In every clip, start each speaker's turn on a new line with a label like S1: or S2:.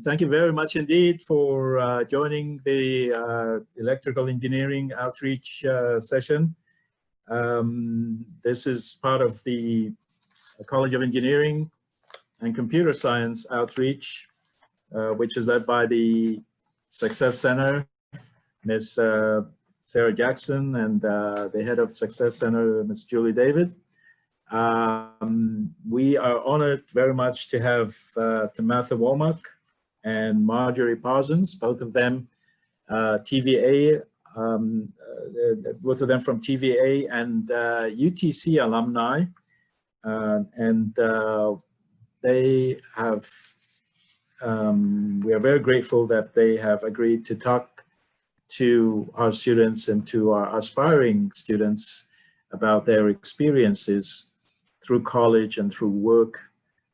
S1: Thank you very much indeed for joining the electrical engineering outreach session. This is part of the College of Engineering and Computer Science outreach, which is led by the Success Center, Ms. Sarah Jackson, and the head of Success Center, Ms. Julie David. We are honored very much to have Tammy Womack and Marjorie Parsons, both of them TVA, both of them from TVA and UTC alumni, and they have. We are very grateful that they have agreed to talk to our students and to our aspiring students about their experiences through college and through work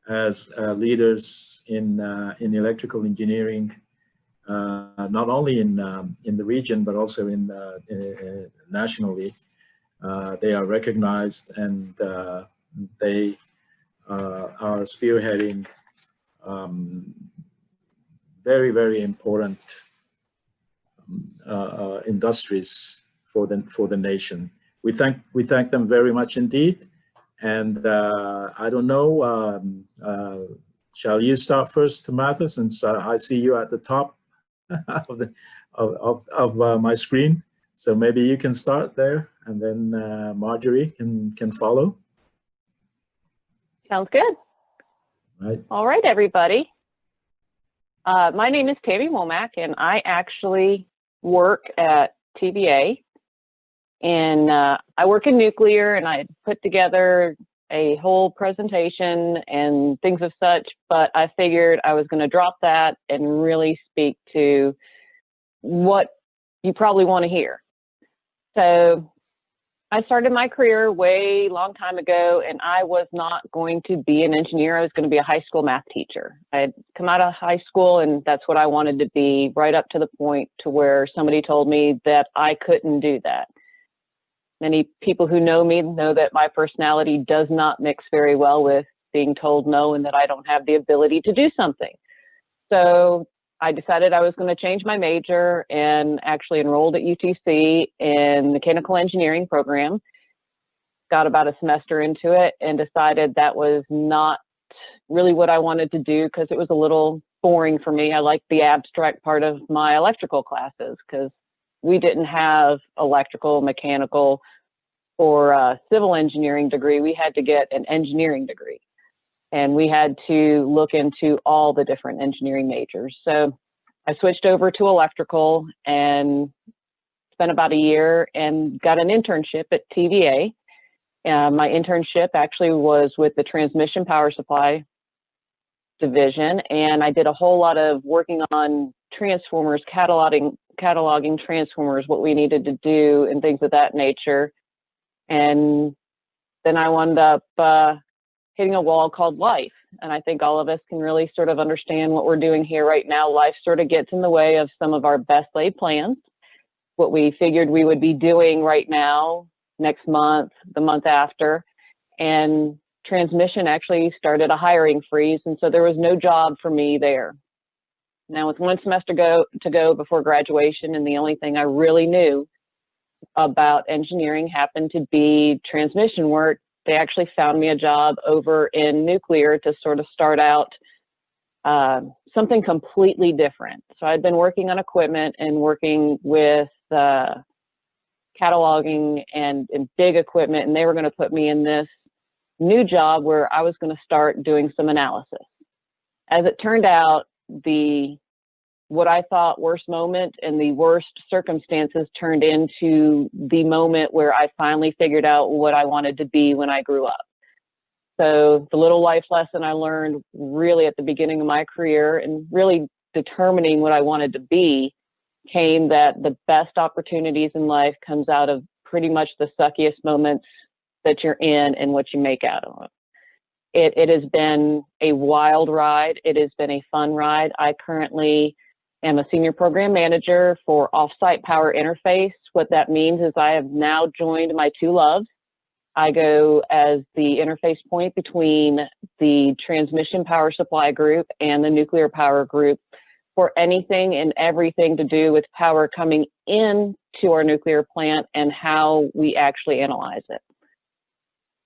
S1: as leaders in electrical engineering, not only in the region but also nationally. They are recognized, and they are spearheading very, very important industries for the nation. We thank them very much indeed. And I don't know, shall you start first, Tammy, since I see you at the top of my screen? So maybe you can start there, and then Marjorie can follow.
S2: Sounds good.
S1: Right.
S2: All right, everybody. My name is Tammy Womack, and I actually work at TVA. And I work in nuclear, and I put together a whole presentation and things of such, but I figured I was going to drop that and really speak to what you probably want to hear. So I started my career way long time ago, and I was not going to be an engineer. I was going to be a high school math teacher. I had come out of high school, and that's what I wanted to be, right up to the point to where somebody told me that I couldn't do that. Many people who know me know that my personality does not mix very well with being told no and that I don't have the ability to do something. So I decided I was going to change my major and actually enrolled at UTC in mechanical engineering program. Got about a semester into it and decided that was not really what I wanted to do because it was a little boring for me. I liked the abstract part of my electrical classes because we didn't have electrical, mechanical, or a civil engineering degree. We had to get an engineering degree. And we had to look into all the different engineering majors. So I switched over to electrical and spent about a year and got an internship at TVA. My internship actually was with the transmission power supply division. And I did a whole lot of working on transformers, cataloging transformers, what we needed to do and things of that nature. And then I wound up hitting a wall called life. And I think all of us can really sort of understand what we're doing here right now. Life sort of gets in the way of some of our best laid plans, what we figured we would be doing right now, next month, the month after. And transmission actually started a hiring freeze. And so there was no job for me there. Now, with one semester to go before graduation, and the only thing I really knew about engineering happened to be transmission work, they actually found me a job over in nuclear to sort of start out something completely different. So I'd been working on equipment and working with cataloging and big equipment, and they were going to put me in this new job where I was going to start doing some analysis. As it turned out, what I thought worst moment and the worst circumstances turned into the moment where I finally figured out what I wanted to be when I grew up. So the little life lesson I learned really at the beginning of my career and really determining what I wanted to be came that the best opportunities in life comes out of pretty much the suckiest moments that you're in and what you make out of it. It has been a wild ride. It has been a fun ride. I currently am a senior program manager for offsite power interface. What that means is I have now joined my two loves. I go as the interface point between the transmission power supply group and the nuclear power group for anything and everything to do with power coming in to our nuclear plant and how we actually analyze it.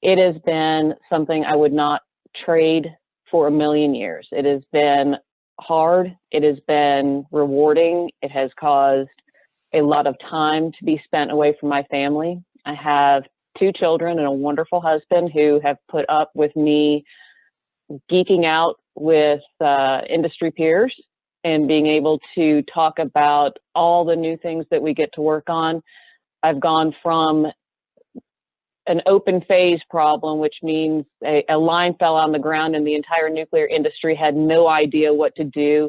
S2: It has been something I would not trade for a million years. It has been hard. It has been rewarding. It has caused a lot of time to be spent away from my family. I have 2 children and a wonderful husband who have put up with me geeking out with industry peers and being able to talk about all the new things that we get to work on. I've gone from an open phase problem, which means a line fell on the ground and the entire nuclear industry had no idea what to do.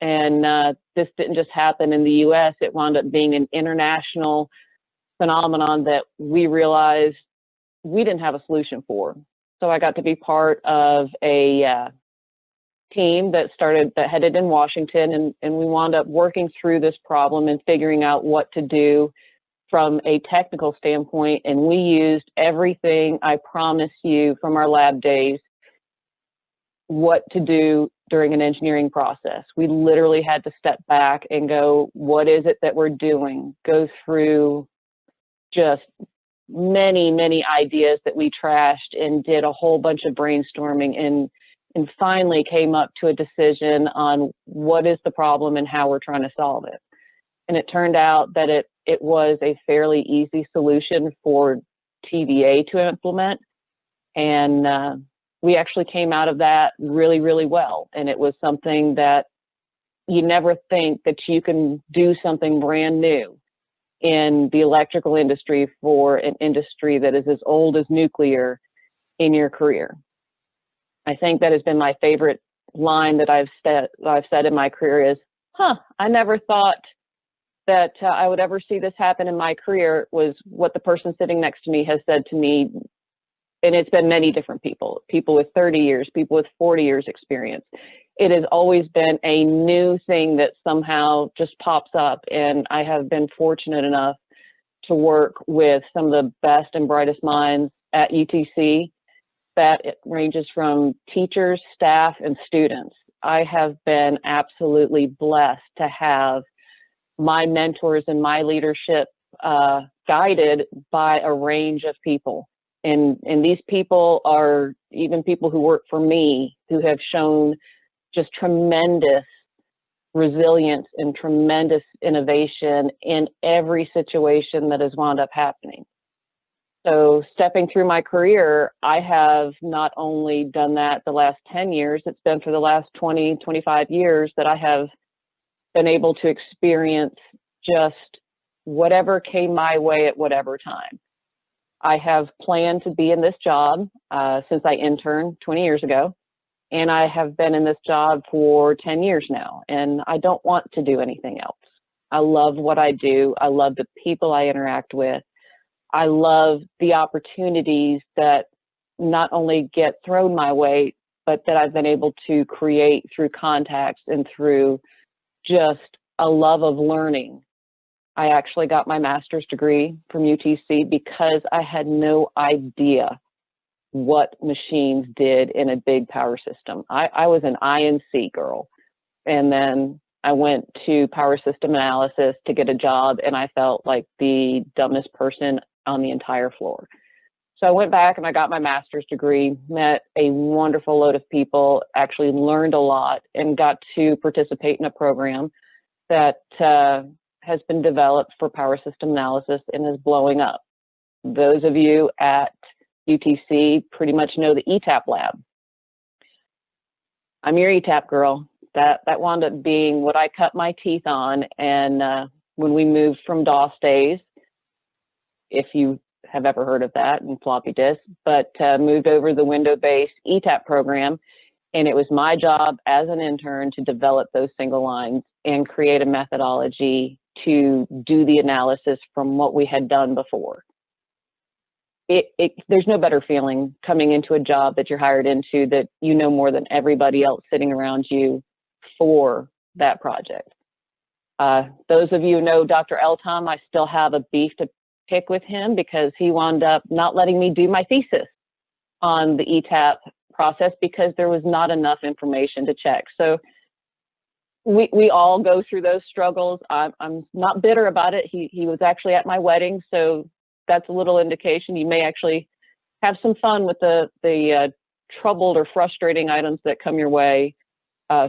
S2: And this didn't just happen in the US, it wound up being an international phenomenon that we realized we didn't have a solution for. So I got to be part of a team that headed in Washington, and we wound up working through this problem and figuring out what to do from a technical standpoint. And we used everything I promised you from our lab days, what to do during an engineering process. We literally had to step back and go, what is it that we're doing? Go through just many, many ideas that we trashed and did a whole bunch of brainstorming and finally came up to a decision on what is the problem and how we're trying to solve it. And it turned out that it was a fairly easy solution for TVA to implement. And we actually came out of that really, really well. And it was something that you never think that you can do something brand new in the electrical industry for an industry that is as old as nuclear in your career. I think that has been my favorite line that I've said in my career is, I never thought that I would ever see this happen in my career, was what the person sitting next to me has said to me. And it's been many different people with 30 years, people with 40 years experience. It has always been a new thing that somehow just pops up. And I have been fortunate enough to work with some of the best and brightest minds at UTC. That it ranges from teachers, staff, and students. I have been absolutely blessed to have my mentors and my leadership guided by a range of people. And these people are even people who work for me, who have shown just tremendous resilience and tremendous innovation in every situation that has wound up happening. So stepping through my career, I have not only done that the last 10 years, it's been for the last 20, 25 years that I have been able to experience just whatever came my way at whatever time. I have planned to be in this job since I interned 20 years ago, and I have been in this job for 10 years now, and I don't want to do anything else. I love what I do. I love the people I interact with. I love the opportunities that not only get thrown my way, but that I've been able to create through contacts and through just a love of learning. I actually got my master's degree from UTC because I had no idea what machines did in a big power system. I was an INC girl. And then I went to power system analysis to get a job, and I felt like the dumbest person on the entire floor. So I went back and I got my master's degree, met a wonderful load of people, actually learned a lot, and got to participate in a program that has been developed for power system analysis and is blowing up. Those of you at UTC pretty much know the ETAP lab. I'm your ETAP girl. That wound up being what I cut my teeth on. And when we moved from DOS days, if you have ever heard of that, and floppy disk, but moved over the window-based ETAP program. And it was my job as an intern to develop those single lines and create a methodology to do the analysis from what we had done before. There's no better feeling coming into a job that you're hired into that you know more than everybody else sitting around you for that project. Those of you who know Dr. Eltom, I still have a beef to pick with him because he wound up not letting me do my thesis on the ETAP process because there was not enough information to check. So we all go through those struggles. I'm not bitter about it. He was actually at my wedding, so that's a little indication. You may actually have some fun with the troubled or frustrating items that come your way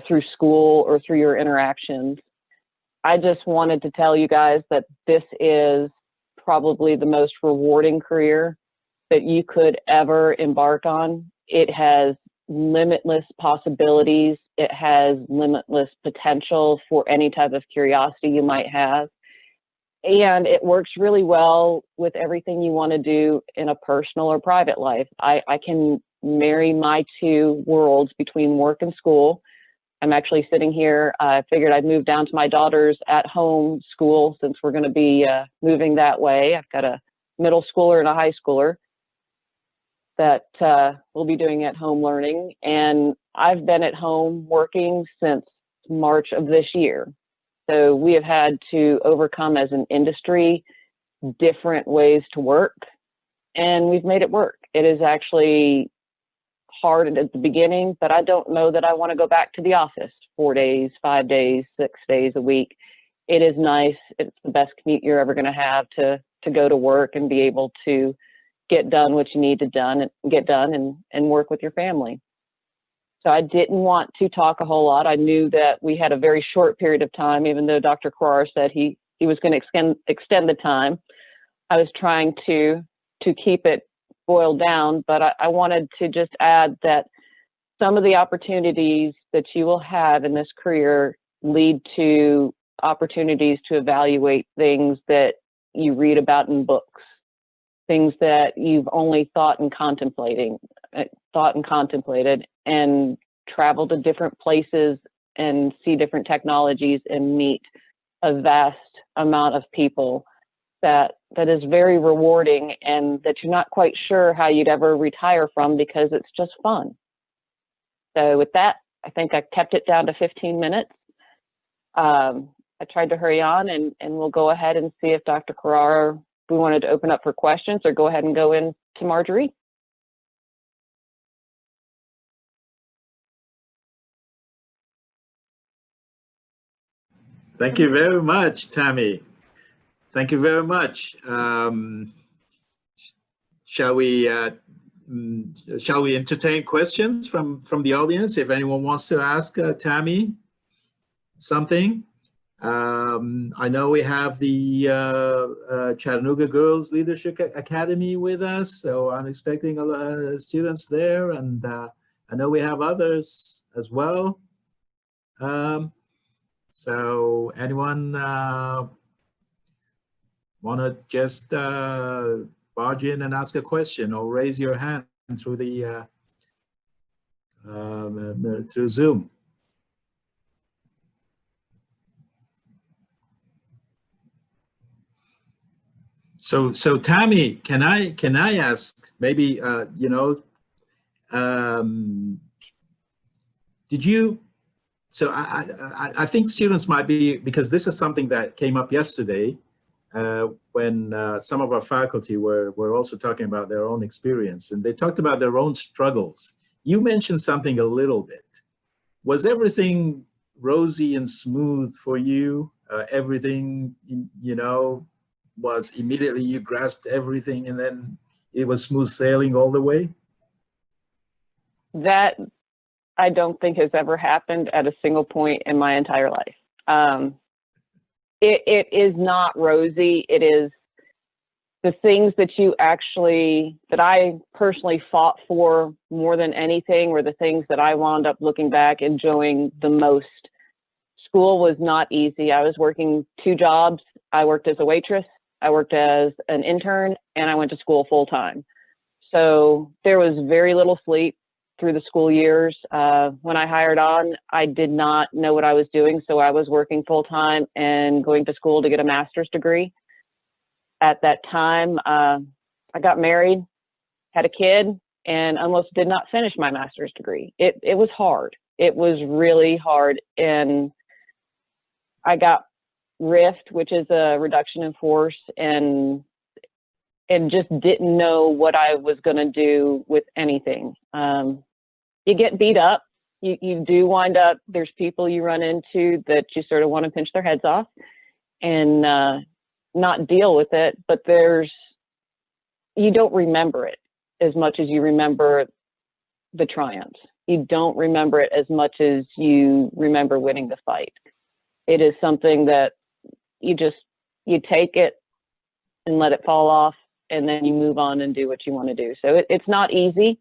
S2: through school or through your interactions. I just wanted to tell you guys that this is probably the most rewarding career that you could ever embark on. It has limitless possibilities. It has limitless potential for any type of curiosity you might have. And it works really well with everything you want to do in a personal or private life. I can marry my two worlds between work and school. I'm actually sitting here. I figured I'd move down to my daughter's at-home school since we're going to be moving that way. I've got a middle schooler and a high schooler that we'll be doing at-home learning. And I've been at home working since March of this year. So we have had to overcome as an industry different ways to work, and we've made it work. It is actually hard at the beginning, but I don't know that I want to go back to the office 4 days, 5 days, 6 days a week. It is nice. It's the best commute you're ever going to have to go to work and be able to get done what you need to get done and work with your family. So I didn't want to talk a whole lot. I knew that we had a very short period of time, even though Dr. Carrara said he was going to extend the time. I was trying to keep it boiled down, but I wanted to just add that some of the opportunities that you will have in this career lead to opportunities to evaluate things that you read about in books, things that you've only thought and contemplated, and travel to different places and see different technologies and meet a vast amount of people that is very rewarding and that you're not quite sure how you'd ever retire from because it's just fun. So with that, I think I kept it down to 15 minutes. I tried to hurry on, and we'll go ahead and see if Dr. Carrara, we wanted to open up for questions, or go ahead and go in to Marjorie.
S1: Thank you very much, Tammy. Thank you very much. Shall we entertain questions from the audience? If anyone wants to ask Tammy something. I know we have the Chattanooga Girls Leadership Academy with us, so I'm expecting a lot of students there, and I know we have others as well. So anyone want to just barge in and ask a question, or raise your hand through the through Zoom? So Tammy, can I ask maybe you know, did you? So I think students might be, because this is something that came up yesterday when some of our faculty were also talking about their own experience, and they talked about their own struggles. You mentioned something a little bit. Was everything rosy and smooth for you? Everything, you know, was immediately you grasped everything and then it was smooth sailing all the way?
S2: That I don't think has ever happened at a single point in my entire life. It is not rosy. It is the things that that I personally fought for more than anything were the things that I wound up looking back enjoying the most. School was not easy. I was working 2 jobs. I worked as a waitress, I worked as an intern, and I went to school full time. So there was very little sleep through the school years. When I hired on, I did not know what I was doing, so I was working full time and going to school to get a master's degree. At that time, I got married, had a kid, and almost did not finish my master's degree. It was hard. It was really hard, and I got RIFT, which is a reduction in force, and and just didn't know what I was going to do with anything. You get beat up. You do wind up, there's people you run into that you sort of want to pinch their heads off and not deal with it, but you don't remember it as much as you remember the triumphs. You don't remember it as much as you remember winning the fight. It is something that you take it and let it fall off, and then you move on and do what you want to do. So it's not easy.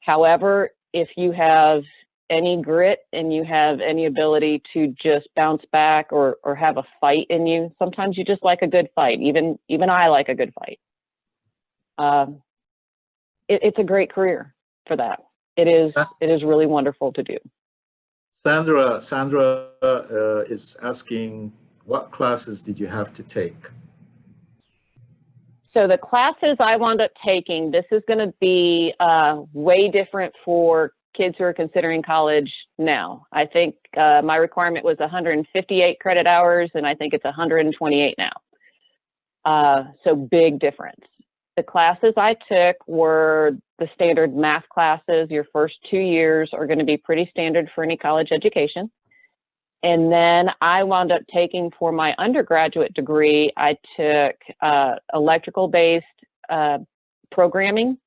S2: However, if you have any grit and you have any ability to just bounce back or have a fight in you, sometimes you just like a good fight. Even I like a good fight. It's a great career for that. It is really wonderful to do.
S1: Sandra is asking, what classes did you have to take?
S2: So the classes I wound up taking, this is going to be way different for kids who are considering college now. I think my requirement was 158 credit hours, and I think it's 128 now. So big difference. The classes I took were the standard math classes. Your first 2 years are going to be pretty standard for any college education. And then I wound up taking, for my undergraduate degree, I took electrical-based programming.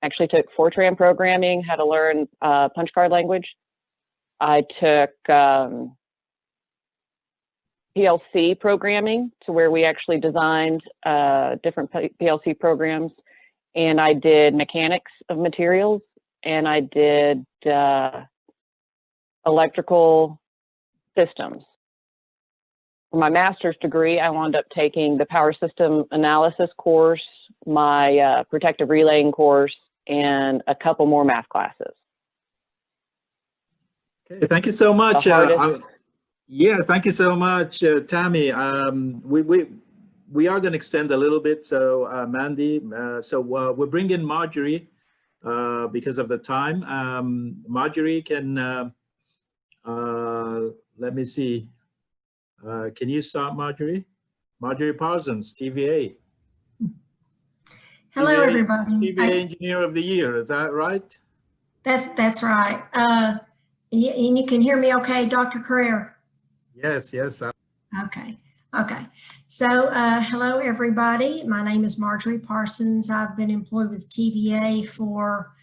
S2: Actually took Fortran programming, had to learn punch card language. I took PLC programming, to where we actually designed different PLC programs. And I did mechanics of materials, and I did electrical systems. For my master's degree, I wound up taking the power system analysis course, my protective relaying course, and a couple more math classes.
S1: Okay, thank you so much. Yeah, thank you so much, Tammy. We are going to extend a little bit, so Mandy, we'll bring in Marjorie because of the time. Marjorie can, let me see. Can you start, Marjorie? Marjorie Parsons, TVA.
S3: Hello,
S1: TVA,
S3: everybody.
S1: TVA Engineer of the Year, is that right?
S3: That's right. And you can hear me okay, Dr. Carrere?
S1: Yes.
S3: Okay. So hello, everybody. My name is Marjorie Parsons. I've been employed with TVA for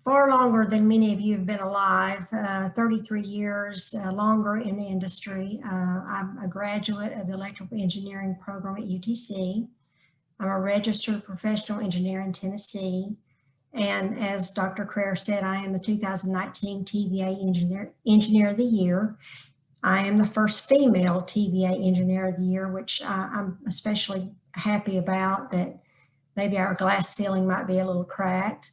S3: far longer than many of you have been alive, 33 years longer in the industry. I'm a graduate of the electrical engineering program at UTC. I'm a registered professional engineer in Tennessee. And as Dr. Carrere said, I am the 2019 TVA Engineer of the Year. I am the first female TVA Engineer of the Year, which I'm especially happy about, that maybe our glass ceiling might be a little cracked.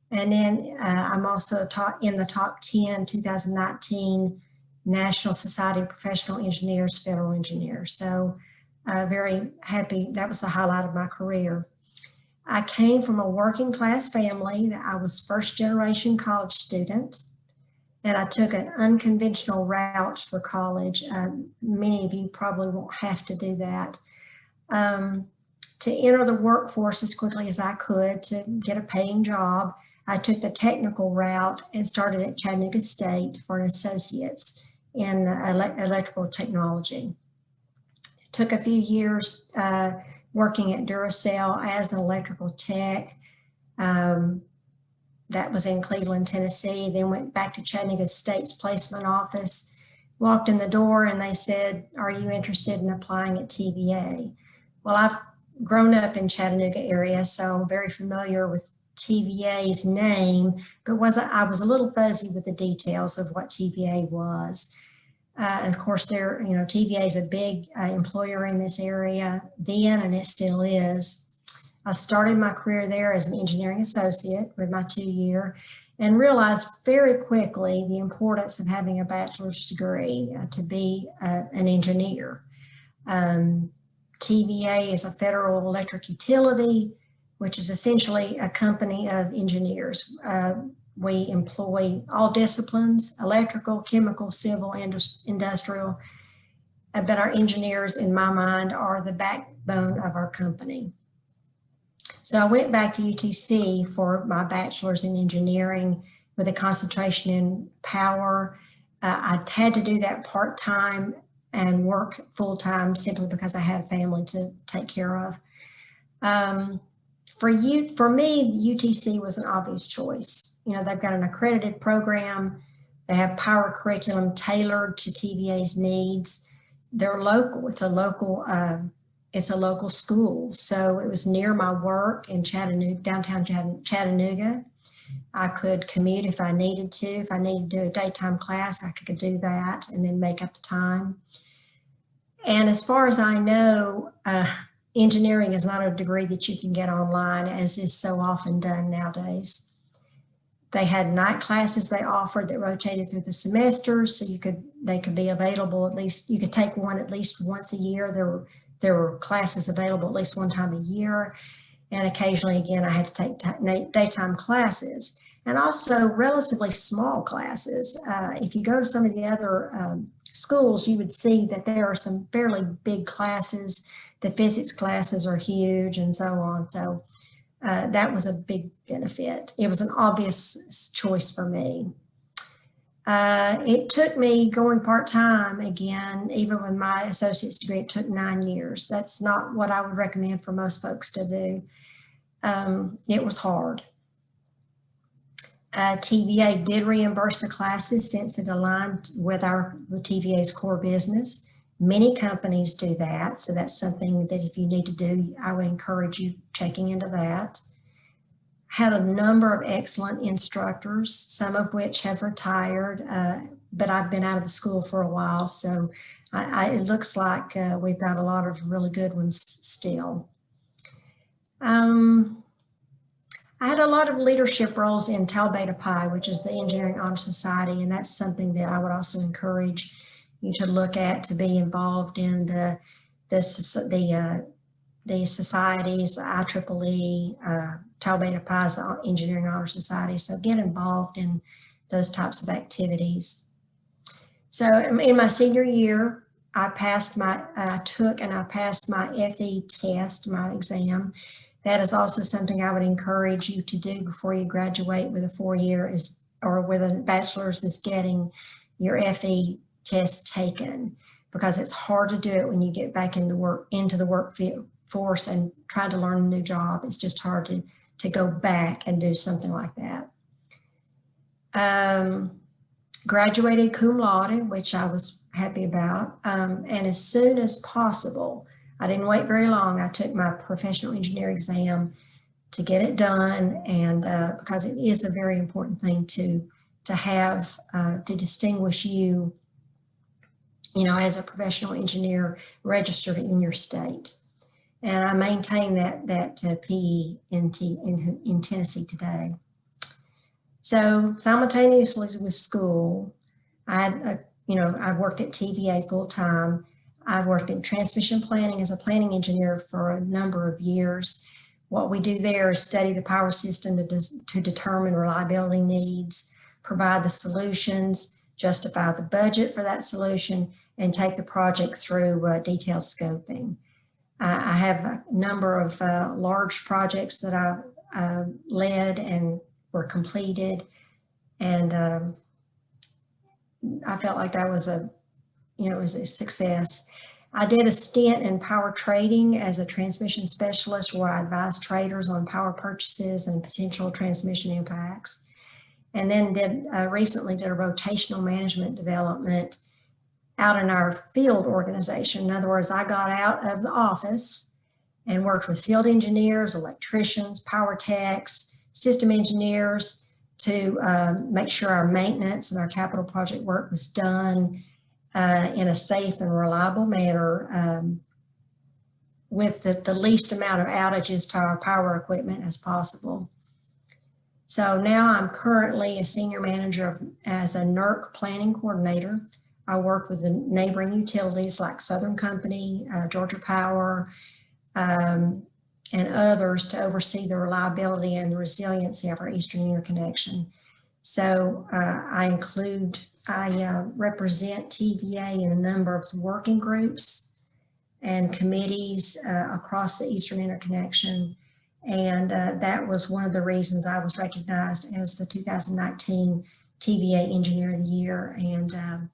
S3: And then I'm also in the top 10 2019 National Society of Professional Engineers, Federal Engineers. So very happy. That was the highlight of my career. I came from a working class family. That I was first generation college student, and I took an unconventional route for college. Many of you probably won't have to do that. To enter the workforce as quickly as I could, to get a paying job, I took the technical route and started at Chattanooga State for an associate's in electrical technology. It took a few years working at Duracell as an electrical tech. That was in Cleveland, Tennessee. Then went back to Chattanooga State's placement office, walked in the door, and they said, "Are you interested in applying at TVA?" Well, I've grown up in Chattanooga area, so I'm very familiar with TVA's name, but I was a little fuzzy with the details of what TVA was. And of course, TVA is a big employer in this area then, and it still is. I started my career there as an engineering associate with my 2-year, and realized very quickly the importance of having a bachelor's degree to be an engineer. TVA is a federal electric utility, which is essentially a company of engineers. We employ all disciplines: electrical, chemical, civil, industrial, but our engineers, in my mind, are the backbone of our company. So I went back to UTC for my bachelor's in engineering with a concentration in power. I had to do that part-time and work full-time simply because I had a family to take care of. For me, UTC was an obvious choice. You know, they've got an accredited program. They have power curriculum tailored to TVA's needs. They're local. It's a local school. So it was near my work in Chattanooga, downtown Chattanooga. I could commute if I needed to. If I needed to do a daytime class, I could do that and then make up the time. And as far as I know, engineering is not a degree that you can get online, as is so often done nowadays. They had night classes they offered that rotated through the semester, so they could be available at least, you could take one at least once a year. There were classes available at least one time a year. And occasionally, again, I had to take daytime classes and also relatively small classes. If you go to some of the other schools, you would see that there are some fairly big classes. The physics classes are huge and so on. So that was a big benefit. It was an obvious choice for me. It took me going part-time again, even with my associate's degree, it took 9 years. That's not what I would recommend for most folks to do. It was hard. TVA did reimburse the classes since it aligned with TVA's core business. Many companies do that, so that's something that if you need to do, I would encourage you checking into that. Had a number of excellent instructors, some of which have retired, but I've been out of the school for a while, so it looks like we've got a lot of really good ones still. I had a lot of leadership roles in Tau Beta Pi, which is the Engineering Honor Society, and that's something that I would also encourage you to look at, to be involved in the societies, the IEEE, Tau Beta Pi's Engineering Honor Society. So get involved in those types of activities. So in my senior year, I passed my FE test, my exam. That is also something I would encourage you to do before you graduate with a 4-year or with a bachelor's, is getting your FE test taken, because it's hard to do it when you get back into the workforce and try to learn a new job. It's just hard to go back and do something like that. Graduated cum laude, which I was happy about. And as soon as possible, I didn't wait very long, I took my professional engineer exam to get it done, and because it is a very important thing to have to distinguish you, as a professional engineer registered in your state. And I maintain that PE in Tennessee today. So simultaneously with school, I've worked at TVA full time. I've worked in transmission planning as a planning engineer for a number of years. What we do there is study the power system to determine reliability needs, provide the solutions, justify the budget for that solution, and take the project through detailed scoping. I have a number of large projects that I've led and were completed, and I felt like that was it was a success. I did a stint in power trading as a transmission specialist, where I advised traders on power purchases and potential transmission impacts. And then recently did a rotational management development out in our field organization. In other words, I got out of the office and worked with field engineers, electricians, power techs, system engineers to make sure our maintenance and our capital project work was done in a safe and reliable manner, with the least amount of outages to our power equipment as possible. So now I'm currently a senior manager as a Nerc planning coordinator. I work with the neighboring utilities like Southern Company, Georgia Power, and others to oversee the reliability and the resiliency of our Eastern interconnection. So I represent TVA in a number of working groups and committees across the Eastern interconnection. And that was one of the reasons I was recognized as the 2019 TVA Engineer of the Year. And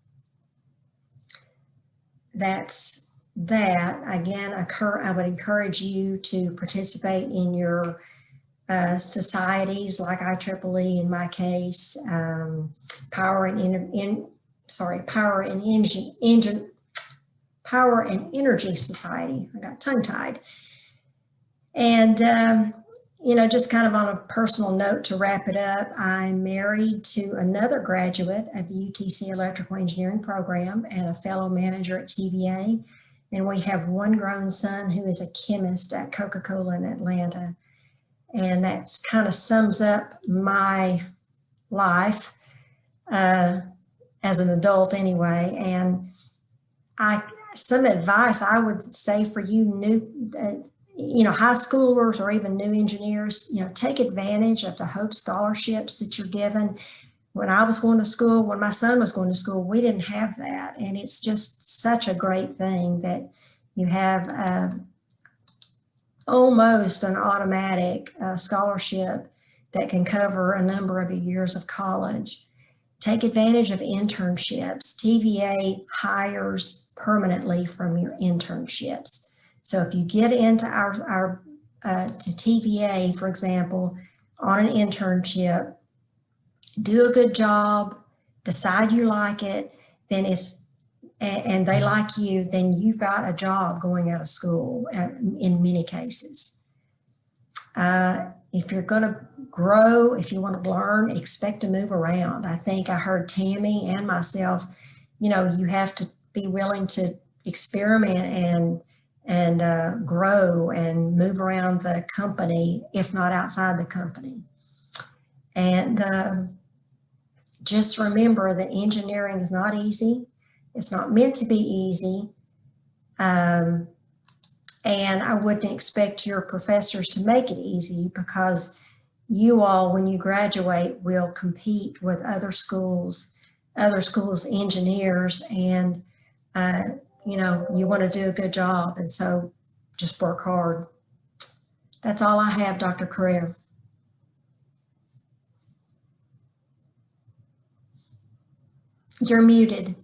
S3: that's that. Again, I would encourage you to participate in your societies like IEEE in my case, Power and Energy Society. I got tongue-tied. And you know, just kind of on a personal note to wrap it up, I'm married to another graduate of the UTC Electrical Engineering program and a fellow manager at TVA. And we have one grown son who is a chemist at Coca-Cola in Atlanta. And that kind of sums up my life as an adult anyway. And some advice I would say for you new, high schoolers or even new engineers, take advantage of the Hope scholarships that you're given. When I was going to school, when my son was going to school, we didn't have that. And it's just such a great thing that you have almost an automatic scholarship that can cover a number of years of college. Take advantage of internships. TVA hires permanently from your internships. So if you get into our to TVA, for example, on an internship, do a good job, decide you like it, then and they like you, then you've got a job going out of school in many cases. If you're going to grow, if you want to learn, expect to move around. I think I heard Tammy and myself, you have to be willing to experiment and grow and move around the company, if not outside the company. And just remember that engineering is not easy. It's not meant to be easy. And I wouldn't expect your professors to make it easy, because you all, when you graduate, will compete with other schools' engineers, and you want to do a good job. And so just work hard. That's all I have, Dr. Career. You're muted.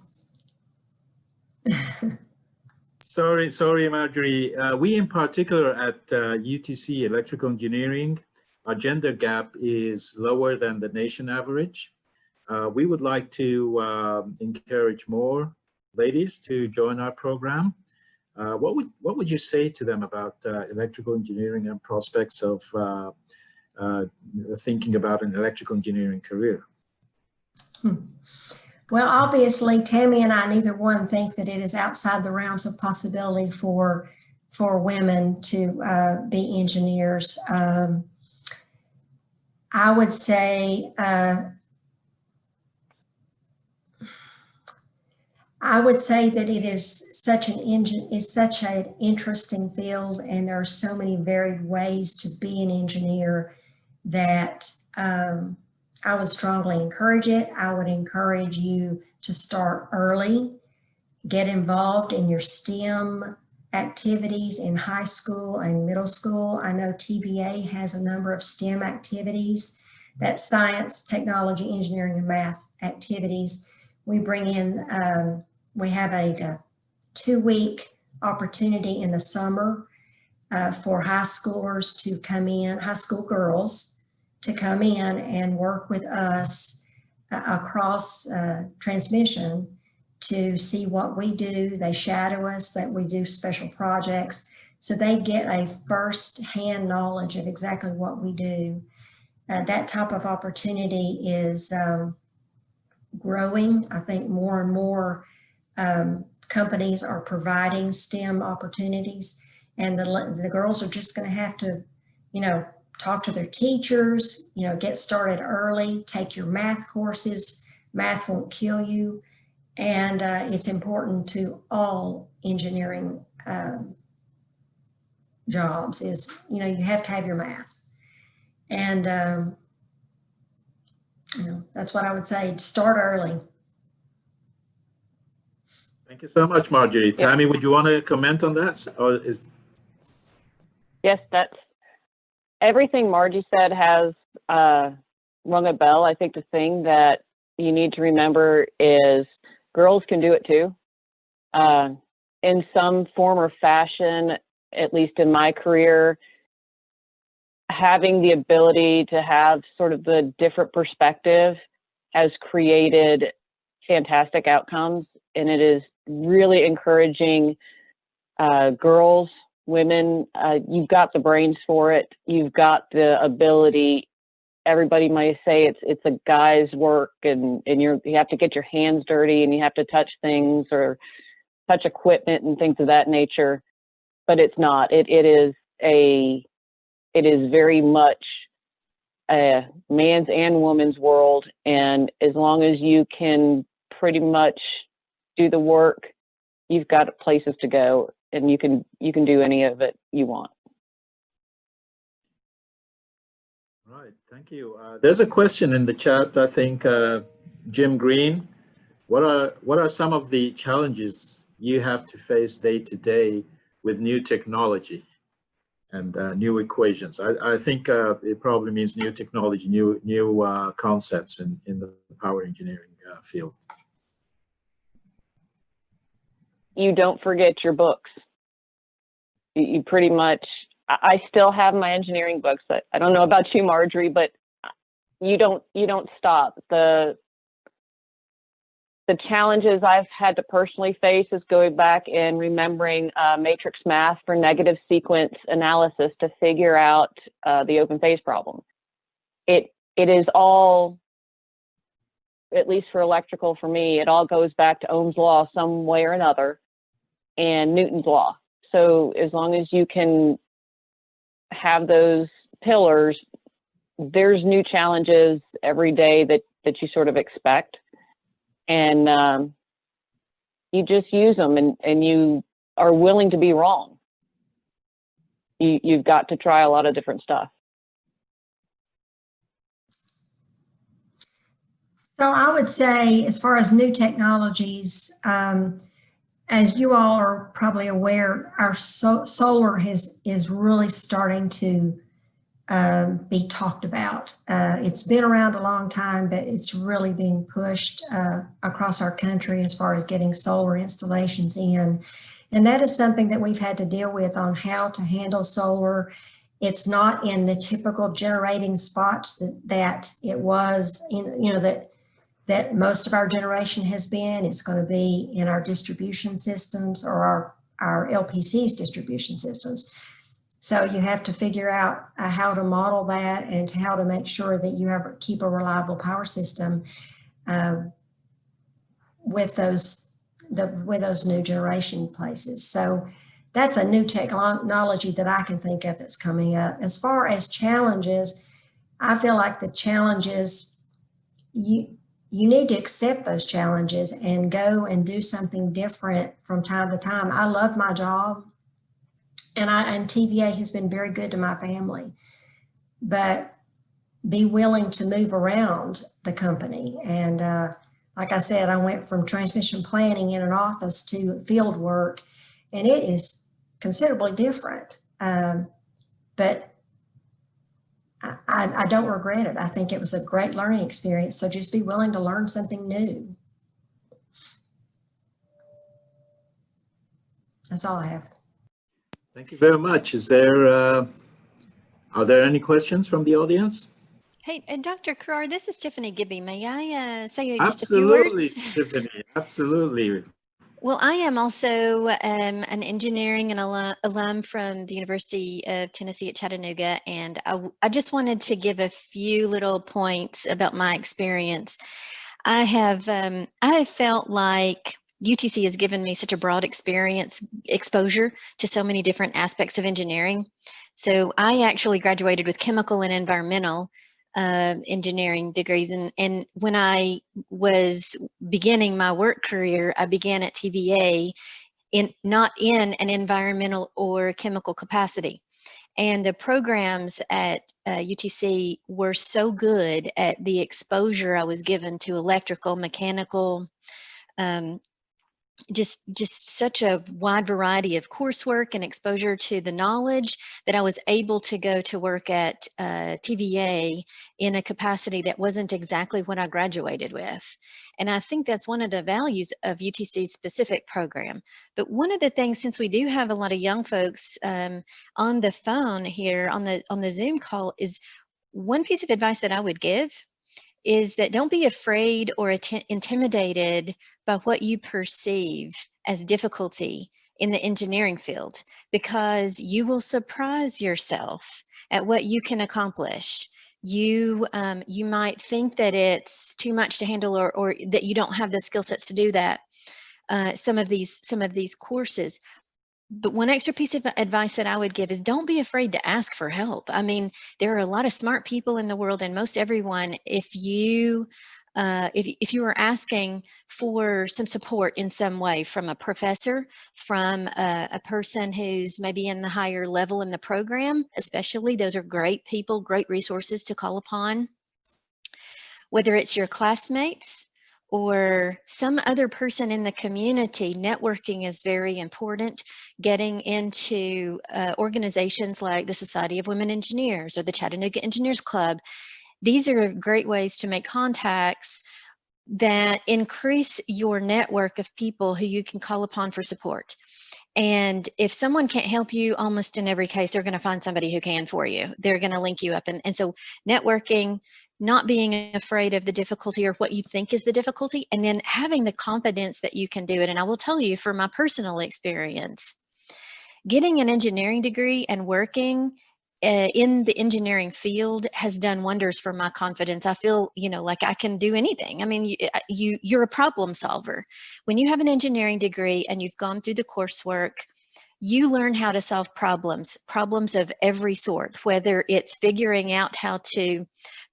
S1: Sorry, Marjorie. We in particular at UTC Electrical Engineering, our gender gap is lower than the nation average. We would like to encourage more ladies to join our program. What would you say to them about electrical engineering and prospects of thinking about an electrical engineering career?
S3: Well, obviously, Tammy and I, neither one think that it is outside the realms of possibility for women to be engineers. I would say that it is such an interesting field, and there are so many varied ways to be an engineer that I would strongly encourage it. I would encourage you to start early, get involved in your STEM activities in high school and middle school. I know TVA has a number of STEM activities, that's science, technology, engineering, and math activities. We bring in, we have a 2-week opportunity in the summer for high schoolers to come in, high school girls, to come in and work with us across transmission to see what we do. They shadow us, that we do special projects. So they get a first-hand knowledge of exactly what we do. That type of opportunity is growing. I think more and more companies are providing STEM opportunities, and the girls are just going to have to, talk to their teachers, get started early, take your math courses. Math won't kill you. And it's important to all engineering jobs is, you have to have your math. And, that's what I would say, start early.
S1: Thank you so much, Marjorie. Yeah. Tammy, would you want to comment on that? Or is...
S2: Yes, everything Margie said has rung a bell. I think the thing that you need to remember is girls can do it too. In some form or fashion, at least in my career, having the ability to have sort of the different perspective has created fantastic outcomes, and it is really encouraging girls, women. You've got the brains for it. You've got the ability. Everybody might say it's a guy's work, and you have to get your hands dirty, and you have to touch things or touch equipment and things of that nature. But it's not. It is very much a man's and woman's world, and as long as you can pretty much do the work, you've got places to go, and you can do any of it you want.
S1: Right, thank you. There's a question in the chat. I think Jim Green, what are some of the challenges you have to face day to day with new technology and new equations? I think it probably means new technology, new concepts in the power engineering field.
S2: You don't forget your books. You pretty much, I still have my engineering books. I don't know about you, Marjorie, but you don't stop. The challenges I've had to personally face is going back and remembering matrix math for negative sequence analysis to figure out the open phase problem. It is all, at least for electrical for me, it all goes back to Ohm's law some way or another and Newton's law. So as long as you can have those pillars, there's new challenges every day that you sort of expect. And you just use them, and you are willing to be wrong. You've got to try a lot of different stuff.
S3: So I would say, as far as new technologies, as you all are probably aware, our solar is really starting to be talked about. It's been around a long time, but it's really being pushed across our country as far as getting solar installations in. And that is something that we've had to deal with on how to handle solar. It's not in the typical generating spots that it was, that most of our generation has been. It's going to be in our distribution systems or our LPC's distribution systems. So you have to figure out how to model that and how to make sure that you keep a reliable power system with those new generation places. So that's a new technology that I can think of that's coming up. As far as challenges, I feel like the challenges, you need to accept those challenges and go and do something different from time to time. I love my job. And TVA has been very good to my family, but be willing to move around the company. And like I said, I went from transmission planning in an office to field work, and it is considerably different. But I don't regret it. I think it was a great learning experience. So just be willing to learn something new. That's all I have.
S1: Thank you very much. Are there any questions from the audience?
S4: Hey, Dr. Carrar, this is Tiffany Gibby. May I say just a few words?
S1: Absolutely, Tiffany, absolutely.
S4: Well, I am also an engineering and alum from the University of Tennessee at Chattanooga, and I just wanted to give a few little points about my experience. I have felt like UTC has given me such a broad exposure to so many different aspects of engineering. So I actually graduated with chemical and environmental engineering degrees. And when I was beginning my work career, I began at TVA not in an environmental or chemical capacity. And the programs at UTC were so good at the exposure I was given to electrical, mechanical, just such a wide variety of coursework and exposure to the knowledge that I was able to go to work at TVA in a capacity that wasn't exactly what I graduated with. And I think that's one of the values of UTC's specific program. But one of the things, since we do have a lot of young folks on the phone here on the Zoom call, is one piece of advice that I would give is that don't be afraid or intimidated by what you perceive as difficulty in the engineering field, because you will surprise yourself at what you can accomplish. You might think that it's too much to handle, or that you don't have the skill sets to do that. Some of these courses. But one extra piece of advice that I would give is don't be afraid to ask for help. I mean, there are a lot of smart people in the world, and most everyone, if you are asking for some support in some way from a professor, from a person who's maybe in the higher level in the program, especially, those are great people, great resources to call upon. Whether it's your classmates or some other person in the community, networking is very important. Getting into organizations like the Society of Women Engineers or the Chattanooga Engineers Club, these are great ways to make contacts that increase your network of people who you can call upon for support. And if someone can't help you, almost in every case, they're going to find somebody who can for you. They're going to link you up. And so networking, not being afraid of the difficulty or what you think is the difficulty, and then having the confidence that you can do it. And I will tell you from my personal experience, getting an engineering degree and working in the engineering field has done wonders for my confidence. I feel, like I can do anything. I mean, you're a problem solver. When you have an engineering degree and you've gone through the coursework, you learn how to solve problems of every sort, whether it's figuring out how to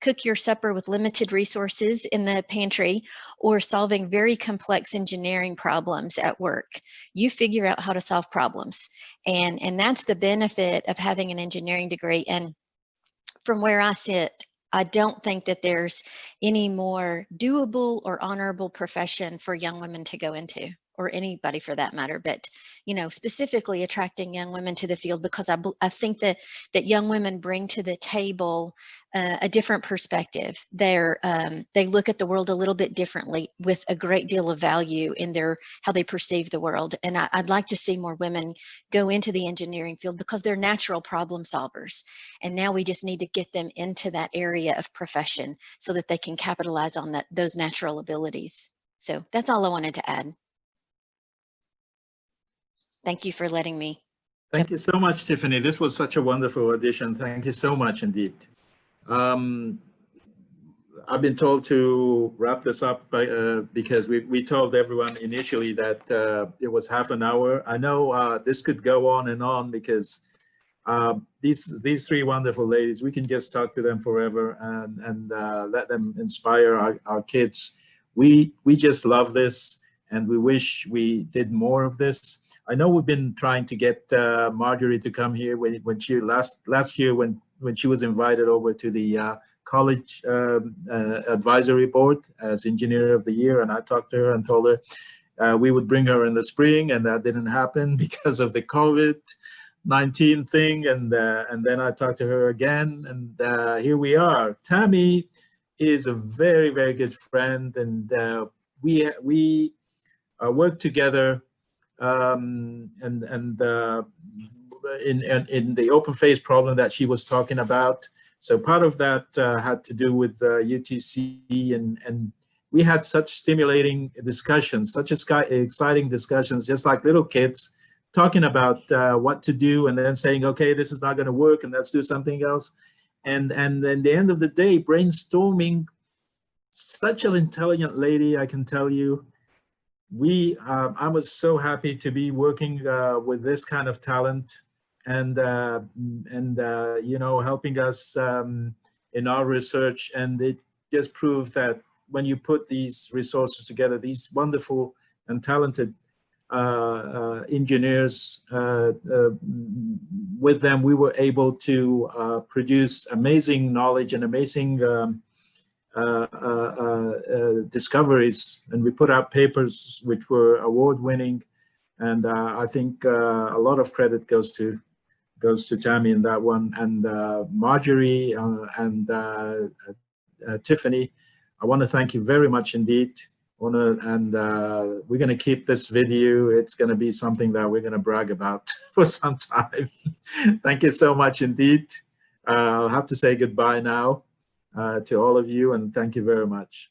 S4: cook your supper with limited resources in the pantry or solving very complex engineering problems at work. You figure out how to solve problems. And that's the benefit of having an engineering degree. And from where I sit, I don't think that there's any more doable or honorable profession for young women to go into, or anybody for that matter, but specifically attracting young women to the field, because I think that young women bring to the table a different perspective. They look at the world a little bit differently, with a great deal of value in how they perceive the world. And I'd like to see more women go into the engineering field because they're natural problem solvers. And now we just need to get them into that area of profession so that they can capitalize on those natural abilities. So that's all I wanted to add. Thank you for letting me.
S1: Thank you so much, Tiffany. This was such a wonderful audition. Thank you so much indeed. I've been told to wrap this up because we told everyone initially that it was half an hour. I know this could go on and on because these three wonderful ladies, we can just talk to them forever and let them inspire our kids. We just love this, and we wish we did more of this. I know we've been trying to get Marjorie to come here when she last year when she was invited over to the college advisory board as engineer of the year, and I talked to her and told her we would bring her in the spring, and that didn't happen because of the COVID-19 thing. And then I talked to her again, and here we are. Tammy is a very, very good friend, and we work together. In the open phase problem that she was talking about. So part of that had to do with UTC, and we had such stimulating discussions, such exciting discussions, just like little kids talking about what to do, and then saying, okay, this is not going to work, and let's do something else. And then the end of the day, brainstorming. Such an intelligent lady, I can tell you. I was so happy to be working with this kind of talent, and helping us in our research. And it just proves that when you put these resources together, these wonderful and talented engineers, with them, we were able to produce amazing knowledge and amazing discoveries, and we put out papers which were award-winning. And I think a lot of credit goes to Tammy in that one, and Marjorie and Tiffany. I want to thank you very much indeed. We're going to keep this video. It's going to be something that we're going to brag about for some time. Thank you so much indeed. I'll have to say goodbye now to all of you, and thank you very much.